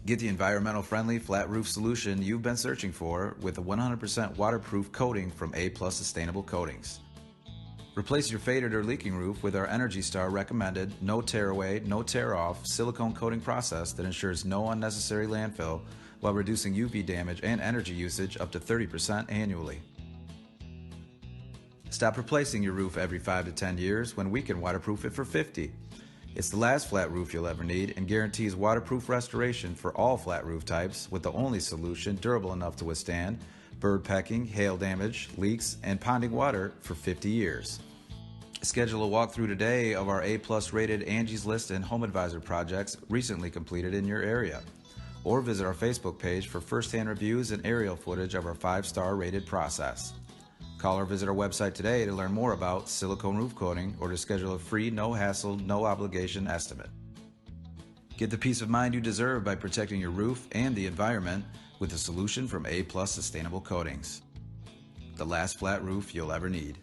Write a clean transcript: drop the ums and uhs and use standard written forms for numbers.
Get the environmental friendly flat roof solution you've been searching for with a 100% waterproof coating from A+ Sustainable Coatings. Replace your faded or leaking roof with our Energy Star recommended no tear away, no tear off silicone coating process that ensures no unnecessary landfill while reducing UV damage and energy usage up to 30% annually. Stop replacing your roof every 5 to 10 years when we can waterproof it for 50. It's the last flat roof you'll ever need and guarantees waterproof restoration for all flat roof types with the only solution durable enough to withstand bird pecking, hail damage, leaks, and ponding water for 50 years. Schedule a walkthrough today of our A+ rated Angie's List and HomeAdvisor projects recently completed in your area. Or visit our Facebook page for first-hand reviews and aerial footage of our 5-star rated process. Call or visit our website today to learn more about silicone roof coating or to schedule a free, no-hassle, no-obligation estimate. Get the peace of mind you deserve by protecting your roof and the environment with a solution from A+ Sustainable Coatings. The last flat roof you'll ever need.